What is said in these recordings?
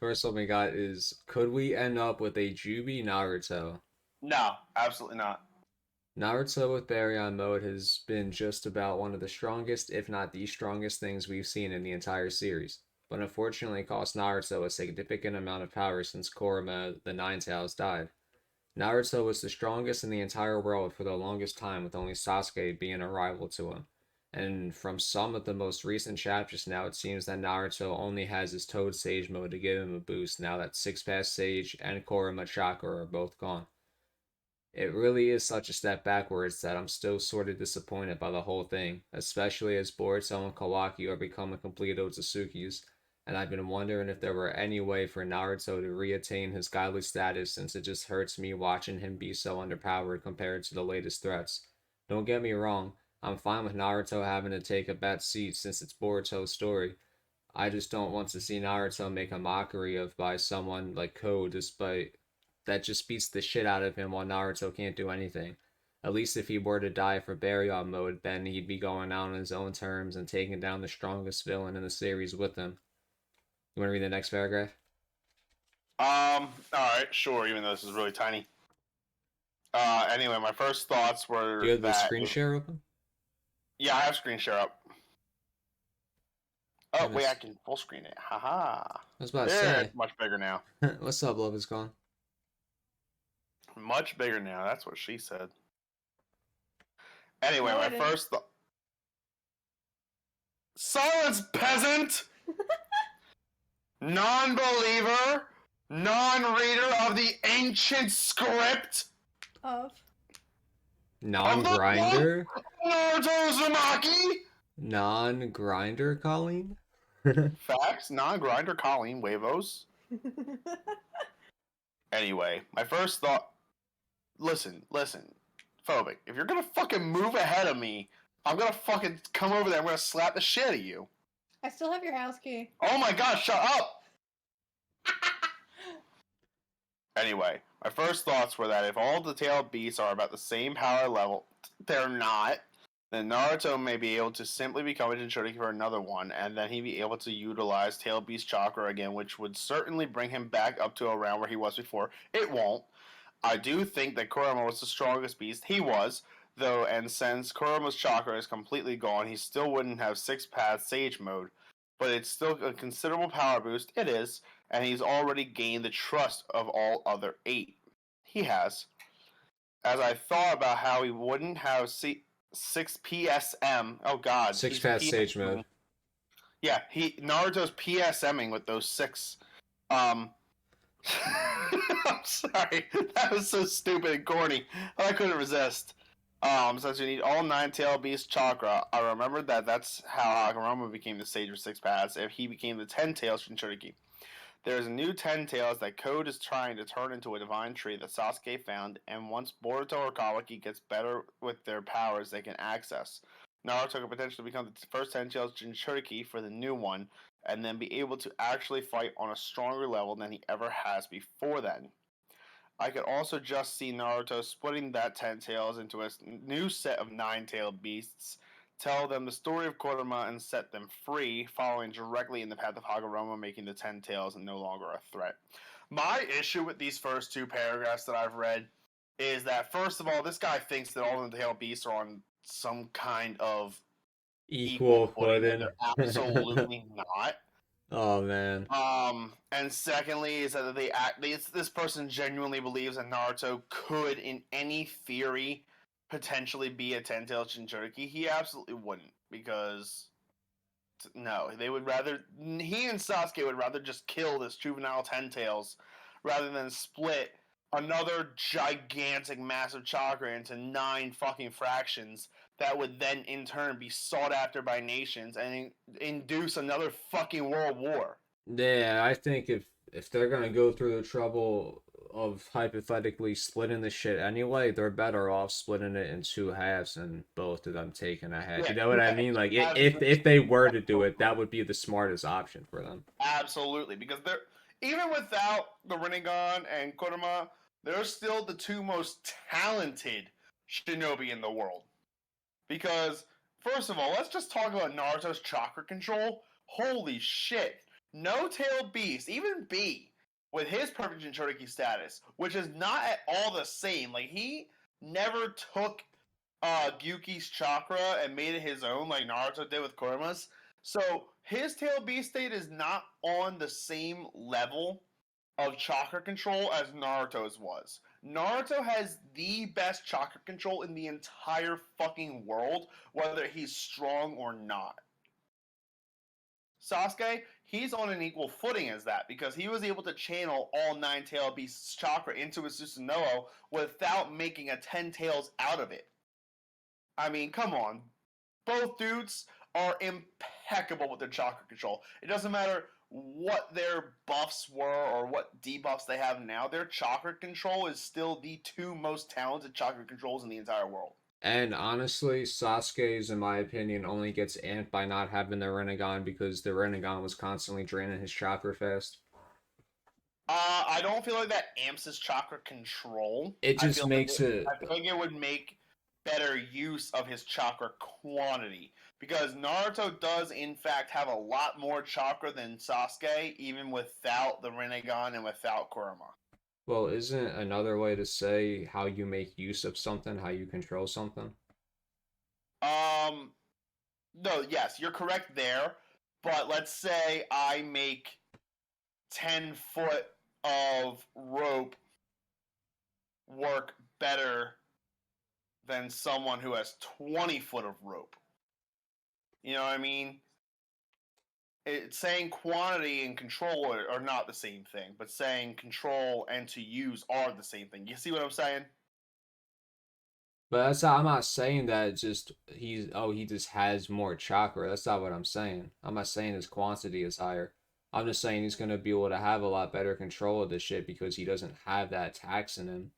first one we got is, could we end up with a Jubi Naruto? No, absolutely not. Naruto with Baryon mode has been just about one of the strongest, if not the strongest things we've seen in the entire series. But unfortunately it cost Naruto a significant amount of power since Kurama the Nine Tails died. Naruto was the strongest in the entire world for the longest time, with only Sasuke being a rival to him. And from some of the most recent chapters now, it seems that Naruto only has his Toad Sage mode to give him a boost now that Six Path Sage and Kurama Chakra are both gone. It really is such a step backwards that I'm still sort of disappointed by the whole thing, especially as Boruto and Kawaki are becoming complete Otsutsuki's, and I've been wondering if there were any way for Naruto to reattain his godly status, since it just hurts me watching him be so underpowered compared to the latest threats. Don't get me wrong, I'm fine with Naruto having to take a back seat since it's Boruto's story. I just don't want to see Naruto make a mockery of by someone like Code, despite that just beats the shit out of him while Naruto can't do anything. At least if he were to die for Baryon mode, then he'd be going out on his own terms and taking down the strongest villain in the series with him. You want to read the next paragraph? Alright, sure, even though this is really tiny. Anyway, my first thoughts were Do you have the that... screen share open? Yeah, I have screen share up. Oh, Nice. wait, I can full screen it. Haha. I was about to There, say. it's much bigger now. What's up, love is gone? Much bigger now, that's what she said. Anyway, No, my it first thought... Silence, peasant! Non-believer, non-reader of the ancient script Of. Non-grinder? Naruto Uzumaki! Non-grinder, Colleen? Facts, non-grinder, Colleen, huevos. Anyway, my first thought... Listen, Phobic, if you're gonna fucking move ahead of me, I'm gonna fucking come over there, I'm gonna slap the shit out of you. I still have your house key. Oh my god, shut up! Anyway, my first thoughts were that if all the tailed beasts are about the same power level, they're not, then Naruto may be able to simply become a Jinchuriki for another one, and then he'd be able to utilize tailed beast chakra again, which would certainly bring him back up to around where he was before. It won't. I do think that Kurama was the strongest beast. He was, though, and since Kurama's chakra is completely gone, he still wouldn't have Six Path Sage mode. But it's still a considerable power boost. It is, and he's already gained the trust of all other 8. He has. As I thought about how he wouldn't have 6 PSM. Oh god. Six Path Sage mode. Yeah, Naruto's PSMing with those 6. I'm sorry. That was so stupid and corny. I couldn't resist. Since you need all 9 tail beast chakra, I remembered that that's how Hagoromo became the sage of 6 paths, if he became the 10 tails Jinchuriki. There's a new 10 tails that Code is trying to turn into a divine tree that Sasuke found, and once Boruto or Kawaki gets better with their powers, they can access. Naruto could potentially become the first 10 tails Jinchuriki for the new one, and then be able to actually fight on a stronger level than he ever has before then. I could also just see Naruto splitting that 10 tails into a new set of 9 tailed beasts, tell them the story of Kurama, and set them free, following directly in the path of Hagoromo, making the 10 tails no longer a threat. My issue with these first 2 paragraphs that I've read is that, first of all, this guy thinks that all the tailed beasts are on some kind of Equal footing, footing. and they're absolutely not. Oh man. And secondly is that this person genuinely believes that Naruto could, in any theory, potentially be a 10-tailed Jinchuriki. He absolutely wouldn't, because no, he and Sasuke would rather just kill this juvenile 10-tails rather than split another gigantic, massive chakra into 9 fucking fractions that would then in turn be sought after by nations and induce another fucking world war. Yeah, I think if they're gonna go through the trouble of hypothetically splitting the shit anyway, they're better off splitting it in 2 halves and both of them taking a half. You know what I mean? Like if they were to do it, that would be the smartest option for them. Absolutely, because they're even without the Rinnegan and Kurama, they're still the 2 most talented shinobi in the world. Because, first of all, let's just talk about Naruto's chakra control. Holy shit. No-tail beast, even B, with his perfect Jinchuriki status, which is not at all the same. Like, he never took Gyuki's chakra and made it his own like Naruto did with Koruma's. So his tail beast state is not on the same level of chakra control as Naruto's was. Naruto has the best chakra control in the entire fucking world, whether he's strong or not. Sasuke, he's on an equal footing as that because he was able to channel all 9-tailed beast's chakra into his Susanoo without making a 10 tails out of it. I mean, come on. Both dudes are impeccable with their chakra control. It doesn't matter what their buffs were or what debuffs they have now. Their chakra control is still the two most talented chakra controls in the entire world. And honestly, Sasuke's, in my opinion, only gets amped by not having the Rinnegan because the Rinnegan was constantly draining his chakra fast. I don't feel like that amps his chakra control. It just makes it. I feel like it would make better use of his chakra quantity because Naruto does in fact have a lot more chakra than Sasuke, even without the Rinnegan and without Kurama. Well, isn't another way to say how you make use of something, how you control something? No, yes, you're correct there. But let's say I make 10 foot of rope work better than someone who has 20 foot of rope. You know what I mean? Saying quantity and control are not the same thing, but saying control and to use are the same thing. You see what I'm saying? But that's not, I'm not saying that just he just has more chakra. That's not what I'm saying. I'm not saying his quantity is higher. I'm just saying he's gonna be able to have a lot better control of this shit because he doesn't have that tax in him.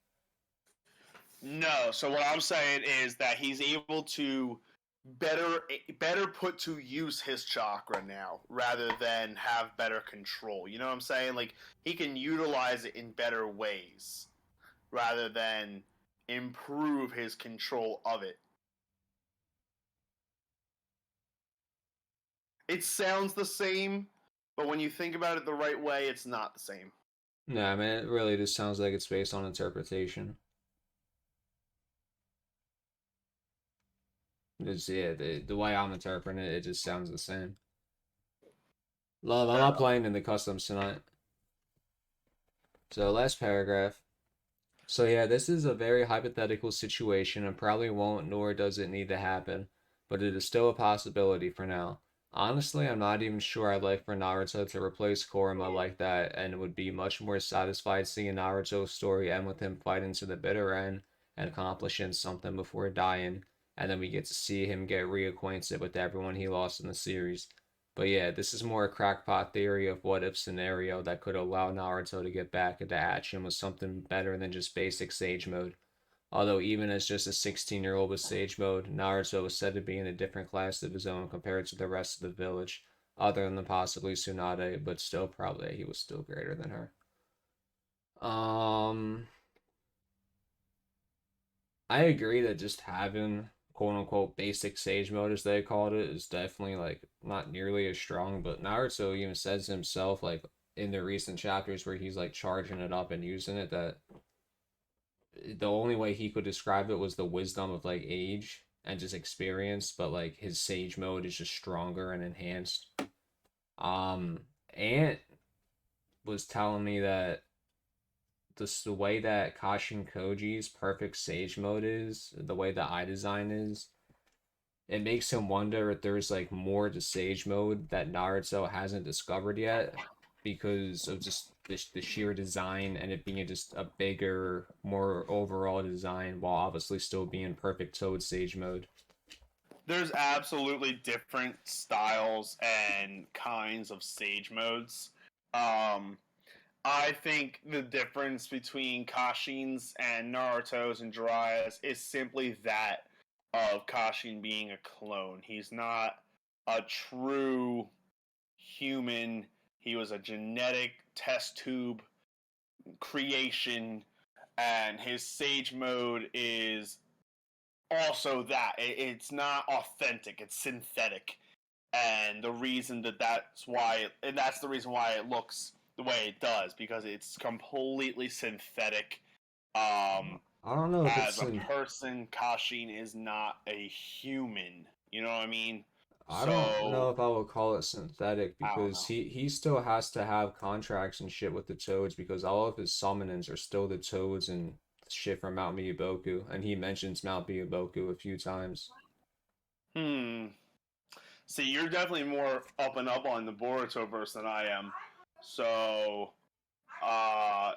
No. So what I'm saying is that he's able to better put to use his chakra now rather than have better control. You know what I'm saying? Like he can utilize it in better ways rather than improve his control of it. It sounds the same, but when you think about it the right way, it's not the same. Nah, man, it really just sounds like it's based on interpretation. It's, yeah, the way I'm interpreting it, it just sounds the same. Love, I'm Fair not enough. playing in the customs tonight. So, last paragraph. So yeah, this is a very hypothetical situation and probably won't nor does it need to happen, but it is still a possibility for now. Honestly, I'm not even sure I'd like for Naruto to replace Kurama like that and would be much more satisfied seeing Naruto's story end with him fighting to the bitter end and accomplishing something before dying, and then we get to see him get reacquainted with everyone he lost in the series. But yeah, this is more a crackpot theory of what if scenario that could allow Naruto to get back into action with something better than just basic Sage mode. Although even as just a 16-year-old with Sage mode, Naruto was said to be in a different class of his own compared to the rest of the village, other than possibly Tsunade, but still probably he was still greater than her. Um I agree that just having quote unquote basic Sage mode as they called it is definitely like not nearly as strong, but Naruto even says himself like in the recent chapters where he's like charging it up and using it that the only way he could describe it was the wisdom of like age and just experience, but like his Sage mode is just stronger and enhanced. Um Ant was telling me that the way that Kashin Koji's perfect Sage mode is, the way the eye design is, it makes him wonder if there's like more to Sage mode that Naruto hasn't discovered yet because of just the sheer design and it being just a bigger, more overall design while obviously still being perfect Toad Sage mode. There's absolutely different styles and kinds of sage modes. Um, I think the difference between Kashin's and Naruto's and Jiraiya's is simply that of Kashin being a clone. He's not a true human. He was a genetic test tube creation, and his sage mode is also that. It's not authentic, it's synthetic. and the reason that's the reason why it looks the way it does, because it's completely synthetic. I don't know if As it's a in. person, Kashin is not a human. You know what I mean? I don't know So if I would call it synthetic I don't because know. he still has to have contracts and shit with the Toads because all of his summonings are still the Toads and shit from Mount Miyaboku, and he mentions Mount Miyaboku a few times. Hmm. See, you're definitely more up and up on the Boruto verse than I am. So, uh,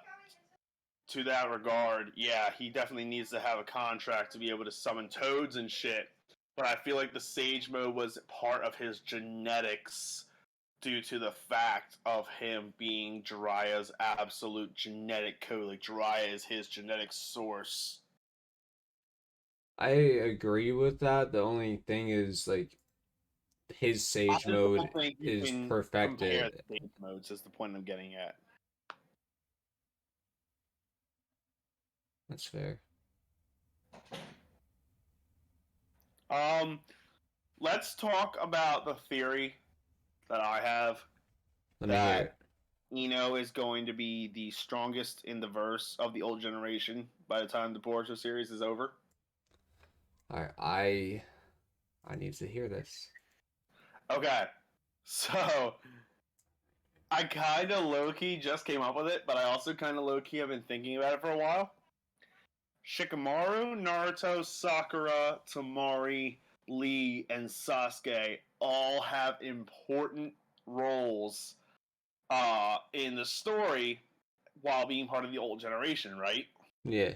to that regard, yeah, he definitely needs to have a contract to be able to summon toads and shit. But I feel like the Sage Mode was part of his genetics due to the fact of him being Jiraiya's absolute genetic code. Like, Jiraiya is his genetic source. I agree with that. The only thing is like his I Sage just mode don't think you is can compare perfected. the Sage Modes, is the point I'm getting at. That's fair. Um, let's talk about the theory that I have Let me hear that it. Ino is going to be the strongest in the verse of the old generation by the time the Boruto series is over. All right, I need to hear this. Okay, so I kind of low key just came up with it, but I also kind of low key have been thinking about it for a while. Shikamaru, Naruto, Sakura, Tamari, Lee, and Sasuke all have important roles in the story while being part of the old generation, right? Yeah.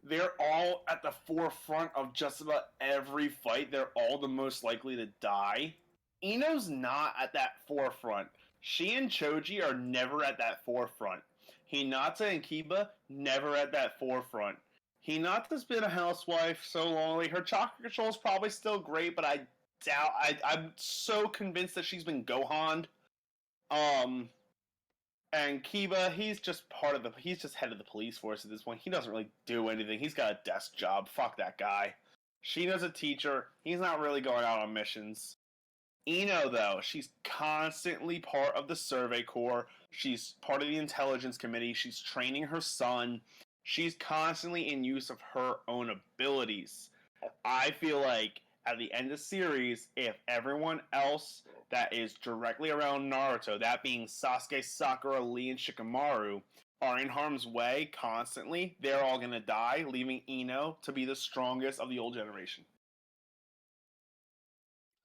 They're all at the forefront of just about every fight. They're all the most likely to die. Ino's not at that forefront. She and Choji are never at that forefront. Hinata and Kiba never at that forefront. Hinata's been a housewife so long. Like, her chakra control is probably still great, but I doubt. I'm so convinced that she's been Gohan. Um, and Kiba, he's just head of the police force at this point. He doesn't really do anything. He's got a desk job. Fuck that guy. Shina's a teacher. He's not really going out on missions. Ino, though, she's constantly part of the Survey Corps. She's part of the Intelligence Committee. She's training her son. She's constantly in use of her own abilities. I feel like at the end of the series, if everyone else that is directly around Naruto, that being Sasuke, Sakura, Lee, and Shikamaru, are in harm's way constantly, they're all gonna die, leaving Ino to be the strongest of the old generation.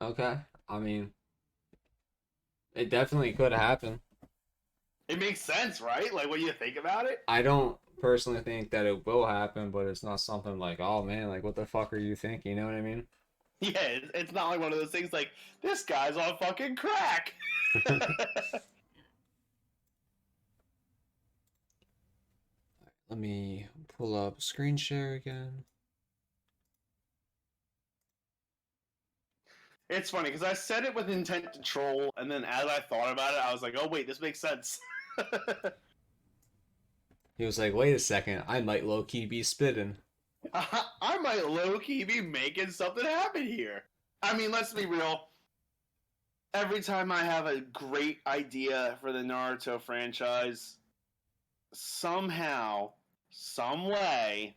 Okay. I mean, it definitely could happen. It makes sense, right? Like, when you think about it. I don't personally think that it will happen, but it's not something like, oh man, like what the fuck are you thinking? You know what I mean? Yeah, it's not like one of those things like, this guy's on fucking crack. Let me pull up screen share again. It's funny because I said it with intent to troll, and then as I thought about it, I was like, "Oh wait, this makes sense." He was like, wait a second, I might low key be spitting. I might low key be making something happen here. I mean, let's be real. Every time I have a great idea for the Naruto franchise, somehow, some way,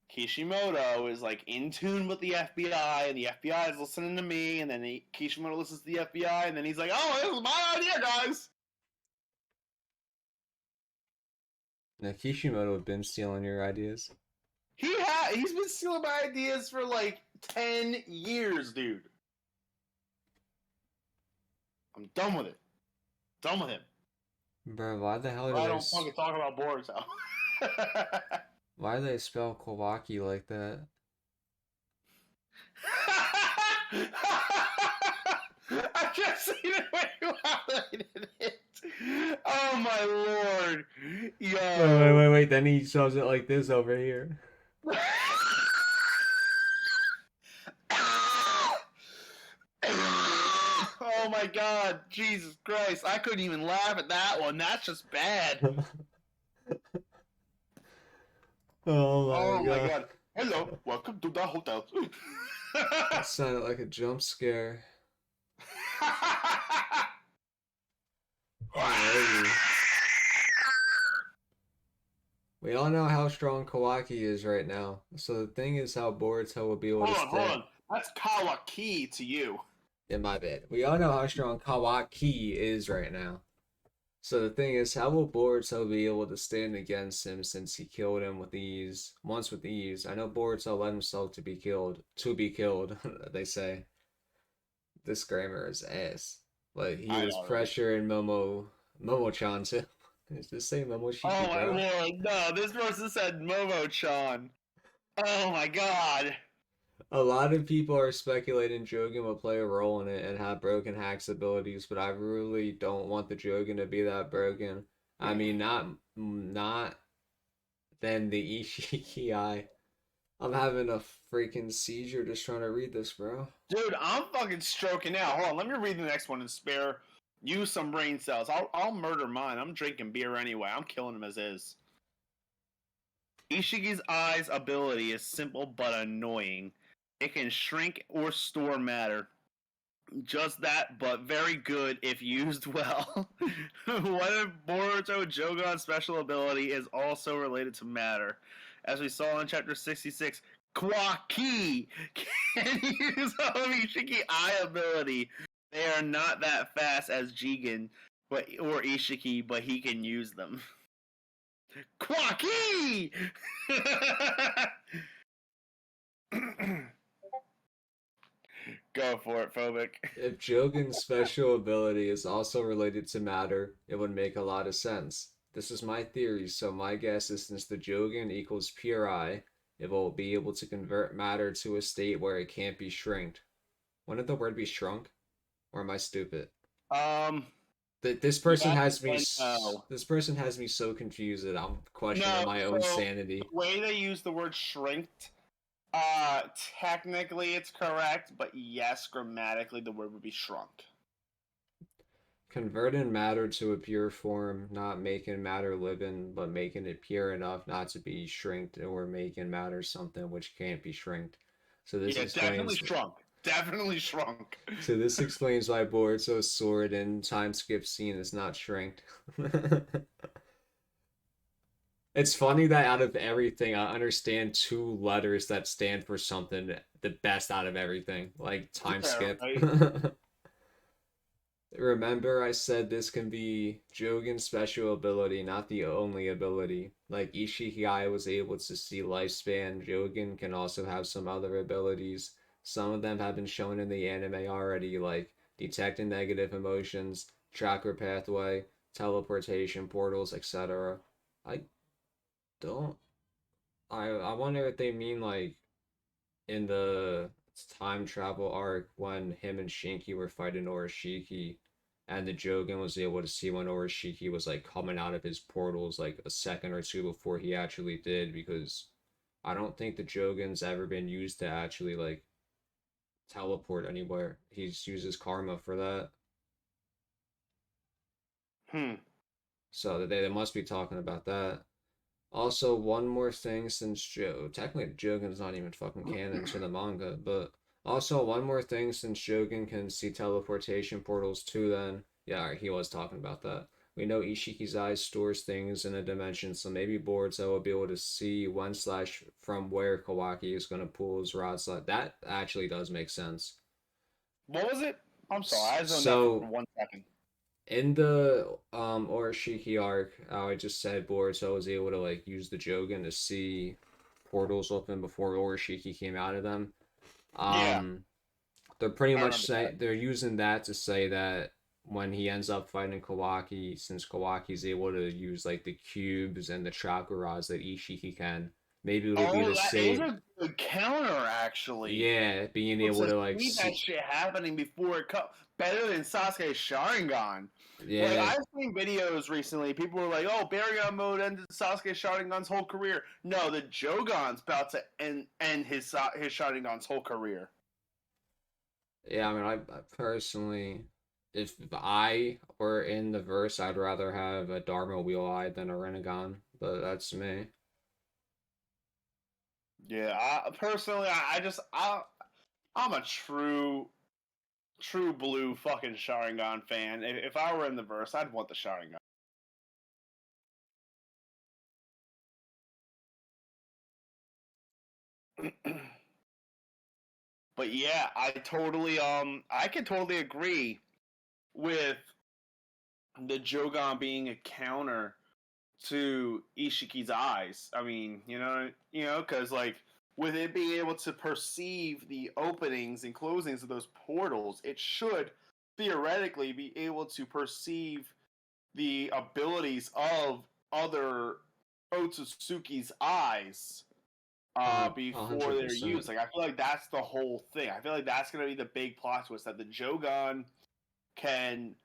Kishimoto is like in tune with the FBI, and the FBI is listening to me, and then Kishimoto listens to the FBI, and then he's like, "Oh, this is my idea, guys." Now, Kishimoto had been stealing your ideas. He's been stealing my ideas for like 10 years, dude. I'm done with it. Done with him. Bro, why the hell Or do I they don't fucking talk about Boruto. why do they spell Kawaki like that? I just seen it when you highlighted it. Oh my lord. Wait. Then he shows it like this over here. Oh my god, Jesus Christ. I couldn't even laugh at that one. That's just bad. Oh Oh my my god. god. Hello, welcome to the hotel. That sounded like a jump scare. Alrighty. We all know how strong Kawaki is right now. So the thing is how Boruto will be able to Hold stay. on. That's Kawaki to you. In my bed. We all know how strong Kawaki is right now. So the thing is, how will Boruto be able to stand against him since he killed him with ease? Once with ease. I know Boruto let himself to be killed. To be killed, they say. This grammar is ass. Like he I was know, right? pressuring Momo-chan too. Is this say Oh Momoshiki, my bro? lord, no, this person said Momo-chan. Oh my god. A lot of people are speculating Jogan will play a role in it and have broken hacks abilities, but I really don't want the Jogan to be that broken. I mean, not than the Ishiki. I'm having a freaking seizure just trying to read this, bro. Dude, I'm fucking stroking out. Hold on, let me read the next one and spare you some brain cells. I'll murder mine. I'm drinking beer anyway. I'm killing him as is. Ishigi's Eye's ability is simple but annoying. It can shrink or store matter. Just that, but very good if used well. What if Boruto Jogan's special ability is also related to matter? As we saw in chapter 66, Kwaki can use Ishiki Eye ability. They are not that fast as Jigen or Ishiki, but he can use them. Kwaki! Go for it, Phobic. If Jogan's special ability is also related to matter, it would make a lot of sense. This is my theory, so my guess is since the Jogan equals pure eye, it will be able to convert matter to a state where it can't be shrinked. Wouldn't the word be shrunk? Or am I stupid? Um, This person yes has me. and no. This person has me so confused that I'm questioning No, my own so the sanity. way they use the word shrinked, technically it's correct, but yes, grammatically the word would be shrunk. Converting matter to a pure form, not making matter living, but making it pure enough not to be shrinked, or making matter something which can't be shrinked. So this Yeah, definitely explains. shrunk. Definitely shrunk. So this explains why Boruto's sword in time skip scene is not shrinked. It's funny that out of everything, I understand two letters that stand for something the best out of everything, like time Yeah, skip. right? Remember, I said this can be Jogan's special ability, not the only ability. Like Ishigai was able to see lifespan, Jogan can also have some other abilities. Some of them have been shown in the anime already, like detecting negative emotions, tracker pathway, teleportation portals, etc. I don't. I wonder if they mean like in the time travel arc when him and Shinky were fighting Orishiki, and the Jogan was able to see when Orishiki was like coming out of his portals like a second or two before he actually did, because I don't think the Jogan's ever been used to actually like teleport anywhere. He's uses karma for that. Hmm. So they must be talking about that. Also, one more thing since technically Jogan's not even fucking canon to the manga, but also one more thing since Jogan can see teleportation portals too, then yeah, he was talking about that. We know Ishiki's eye stores things in a dimension, so maybe Boruto will be able to see when slash from where Kawaki is gonna pull his rod slot. That actually does make sense. What was it? I'm sorry, I zoned out for So 1 second. in the Orishiki arc, I just said Boruto was able to like use the Jogan to see portals open before Orishiki came out of them. Yeah, Um, they're pretty I much remember that. say they're using that to say that when he ends up fighting Kawaki, since Kawaki's able to use like the cubes and the chakra rods that Ishiki can, maybe it'll be Oh, the that is same. a good counter, actually. Yeah, being Able able to to like see that see. shit happening before it comes. Better than Sasuke's Sharingan. Like, Yeah, I've seen videos recently. People were like, "Oh, Baryon mode ended Sasuke Sharingan's whole career." No, the Jogan's about to end his Sharingan's whole career. yeah. I mean, I personally, if I were in the verse, I'd rather have a Dharma Wheel Eye than a Renegon, but that's me. Yeah, I personally, I'm a true true blue fucking Sharingan fan. If I were in the verse, I'd want the Sharingan. But yeah, I can totally agree with the Jogan being a counter to Ishiki's eyes. I mean, because like with it being able to perceive the openings and closings of those portals, it should theoretically be able to perceive the abilities of other Otsutsuki's eyes A before hundred they're used. percent. Like I feel like that's the whole thing. I feel like that's gonna be the big plot twist that the Jogan can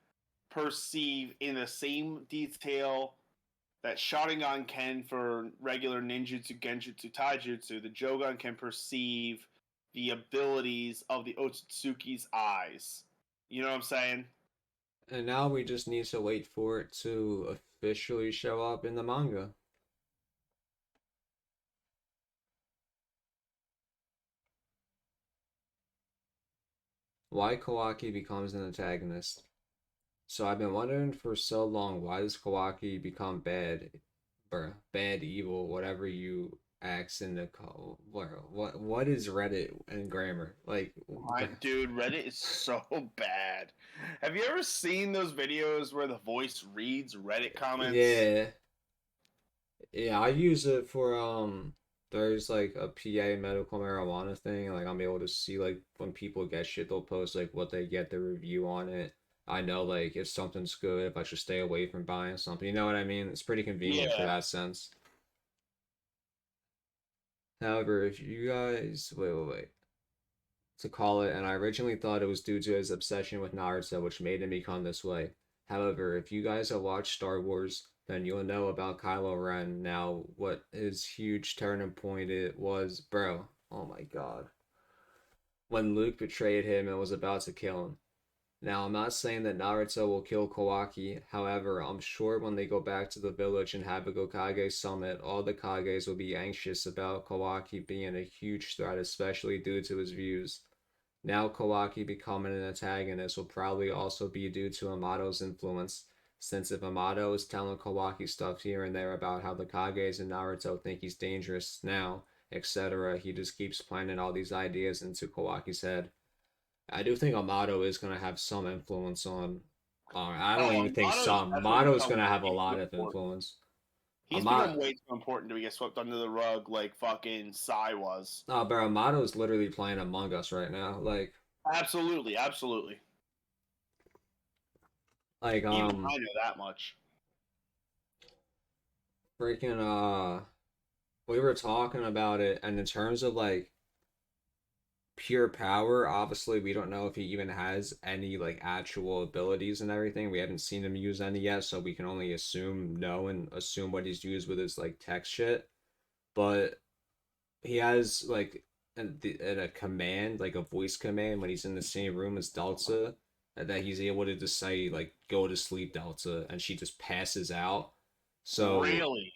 perceive in the same detail that Sharingan can for regular ninjutsu, genjutsu, taijutsu. The Jogan can perceive the abilities of the Otsutsuki's eyes. You know what I'm saying? And now we just need to wait for it to officially show up in the manga. Why Kawaki becomes an antagonist. So I've been wondering for so long, why does Kawaki become bad, or bad, evil, whatever you accent to call? What is Reddit and grammar like? My dude, Reddit is so bad. Have you ever seen those videos where the voice reads Reddit comments? Yeah, yeah, I use it for there's like a PA medical marijuana thing, like I'm able to see like when people get shit, they'll post like what they get, the review on it. I know like if something's good, if I should stay away from buying something. You know what I mean? It's pretty convenient for Yeah. that sense. However, if you guys wait to call it, and I originally thought it was due to his obsession with Naruto, which made him become this way. However, if you guys have watched Star Wars, then you'll know about Kylo Ren now, what his huge turning point it was, bro. Oh my god. When Luke betrayed him and was about to kill him. Now, I'm not saying that Naruto will kill Kawaki. However, I'm sure when they go back to the village and have a Gokage summit, all the Kages will be anxious about Kawaki being a huge threat, especially due to his views. Now Kawaki becoming an antagonist will probably also be due to Amato's influence, since if Amato is telling Kawaki stuff here and there about how the Kages and Naruto think he's dangerous now, etc., he just keeps planting all these ideas into Kawaki's head. I do think Amato is going to have some influence on. I don't Oh, even think Motto's some. definitely Amato is become going to have a way too lot of important. influence. He's become Amato, way too important to get swept under the rug like fucking Psy was. oh, bro, Amato is literally playing Among Us right now. Absolutely, absolutely. Like, Even I know that much. freaking, we were talking about it, and in terms of like pure power, obviously we don't know if he even has any like actual abilities and everything. We haven't seen him use any yet, so we can only know and assume what he's used with his like text shit. But he has like a command, like a voice command when he's in the same room as Delta, that he's able to just say like go to sleep Delta, and she just passes out. So Really?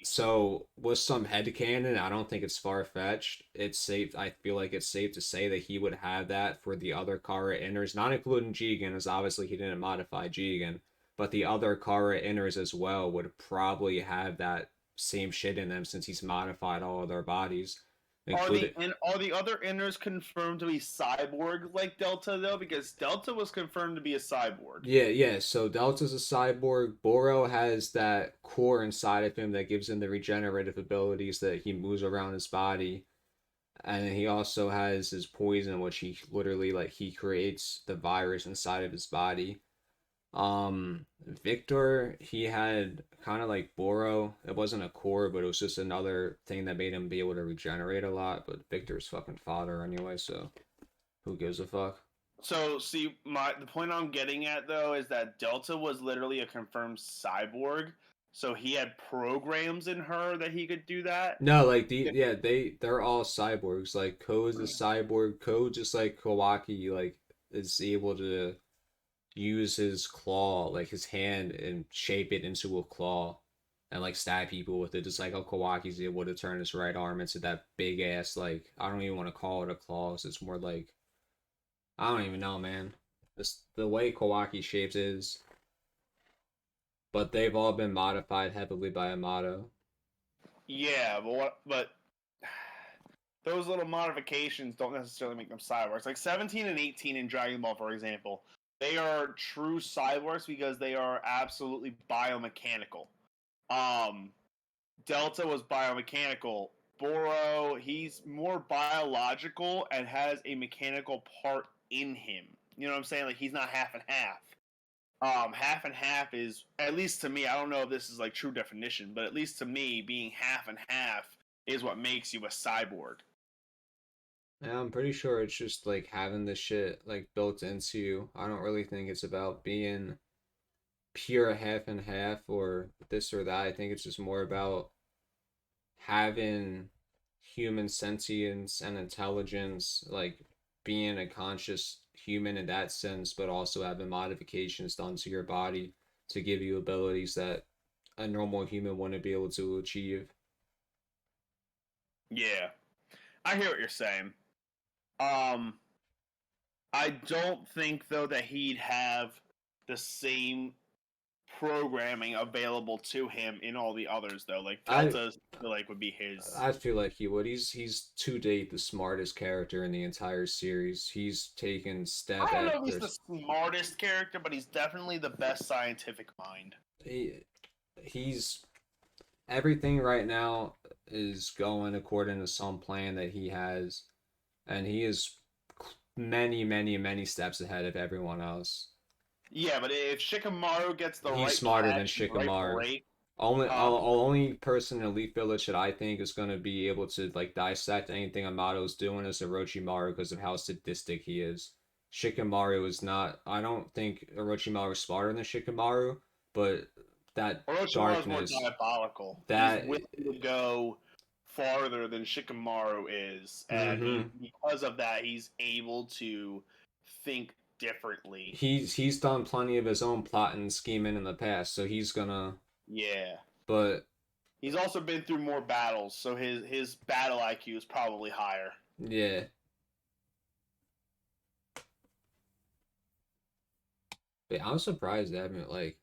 with some headcanon, I don't think it's far fetched. It's safe. I feel like it's safe to say that he would have that for the other Kara inners, not including Jigen, as obviously he didn't modify Jigen, but the other Kara inners as well would probably have that same shit in them since he's modified all of their bodies, including. Are the other inners confirmed to be cyborg like Delta though? Because Delta was confirmed to be a cyborg. Yeah, yeah. So Delta's a cyborg. Boro has that core inside of him that gives him the regenerative abilities that he moves around his body. And then he also has his poison, which he literally like he creates the virus inside of his body. Victor, he had kind of like Boro. It wasn't a core, but it was just another thing that made him be able to regenerate a lot. But Victor's fucking fodder anyway, so who gives a fuck? So see, the point I'm getting at though is that Delta was literally a confirmed cyborg, so he had programs in her that he could do that. No, like they're all cyborgs. Like Ko's a cyborg. Ko just like Kawaki like is able to use his claw, like his hand, and shape it into a claw and like stab people with it. Just like how Kawaki's able to turn his right arm into that big ass like I don't even want to call it a claw. It's more like I don't even know, man. the way Kawaki shapes is, but they've all been modified heavily by Amato. Yeah, but those little modifications don't necessarily make them cyborgs. Like 17 and 18 in Dragon Ball, for example, they are true cyborgs because they are absolutely biomechanical. Um, Delta was biomechanical. Boro, he's more biological and has a mechanical part in him. You know what I'm saying? Like he's not half and half. Half and half is, at least to me, I don't know if this is like true definition, but at least to me, being half and half is what makes you a cyborg. Yeah, I'm pretty sure it's just like having the shit like built into you. I don't really think it's about being pure half and half or this or that. I think it's just more about having human sentience and intelligence, like being a conscious human in that sense, but also having modifications done to your body to give you abilities that a normal human wouldn't be able to achieve. Yeah, I hear what you're saying. Um, I don't think though that he'd have the same programming available to him in all the others though. Like I Delta, I feel like would be his. I feel like he would. He's to date the smartest character in the entire series. He's taken I step don't know if he's after the smartest character, but he's definitely the best scientific mind. he, he's everything right now is going according to some plan that he has, and he is many steps ahead of everyone else. Yeah, but if Shikamaru gets the He's right smarter than catch and the right Shikamaru. break, Only um, only person in Elite Village that I think is going to be able to like dissect anything Amato's doing is Orochimaru because of how sadistic he is. Shikamaru is not. I don't think Orochimaru is smarter than Shikamaru, but that Orochimaru is more darkness, diabolical. He's that willing to go farther than Shikamaru is, and he mm-hmm. because of that he's able to think differently. He's done plenty of his own plotting and scheming in the past, so he's gonna. Yeah. But He's also been through more battles, so his battle IQ is probably higher. yeah, but I'm surprised that like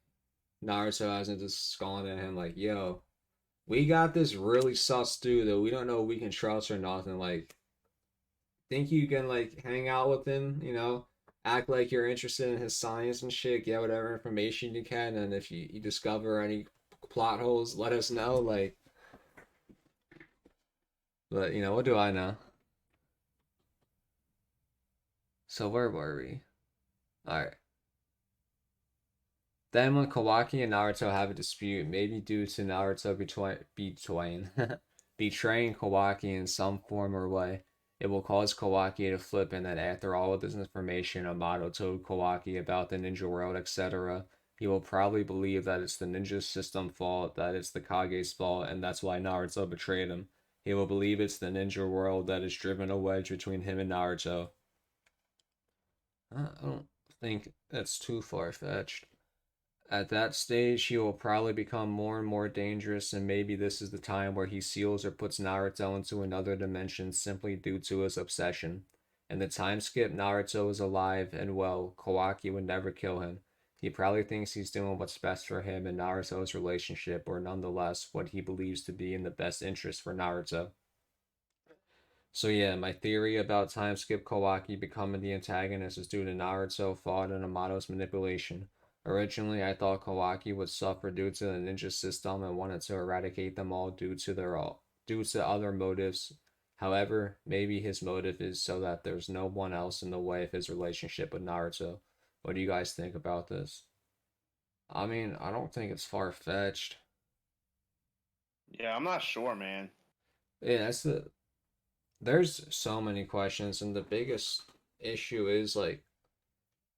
Naruto hasn't just gone at him like, yo, we got this really sus dude that we don't know if we can trust or nothing. Like, think you can like hang out with him, act like you're interested in his science and shit, get whatever information you can, and if you discover any plot holes, let us know. Like, but what do I know? So where were we? All right. Then when Kawaki and Naruto have a dispute, maybe due to Naruto betraying Kawaki in some form or way, it will cause Kawaki to flip and that after all of this information Amato told Kawaki about the ninja world, etc., he will probably believe that it's the ninja system fault, that it's the Kage's fault, and that's why Naruto betrayed him. He will believe it's the ninja world that has driven a wedge between him and Naruto. I don't think that's too far-fetched. At that stage, he will probably become more and more dangerous, and maybe this is the time where he seals or puts Naruto into another dimension simply due to his obsession. In the time skip, Naruto is alive and well. Kawaki would never kill him. He probably thinks he's doing what's best for him and Naruto's relationship, or nonetheless, what he believes to be in the best interest for Naruto. So yeah, my theory about time skip Kawaki becoming the antagonist is due to Naruto fought and Amato's manipulation. Originally, I thought Kawaki would suffer due to the ninja system and wanted to eradicate them all due to other motives. However, maybe his motive is so that there's no one else in the way of his relationship with Naruto. What do you guys think about this? I mean, I don't think it's far-fetched. Yeah, I'm not sure, man. Yeah, there's so many questions, and the biggest issue is like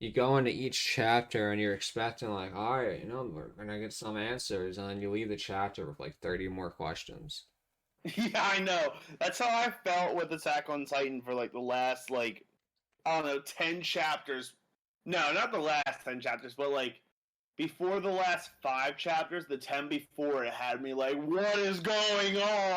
you go into each chapter and you're expecting like, all right, we're gonna get some answers, and then you leave the chapter with like 30 more questions. Yeah, I know. That's how I felt with Attack on Titan for like the last I don't know 10 chapters. No, not the last 10 chapters, but like before the last 5 chapters, the 10 before it had me like, what is going on?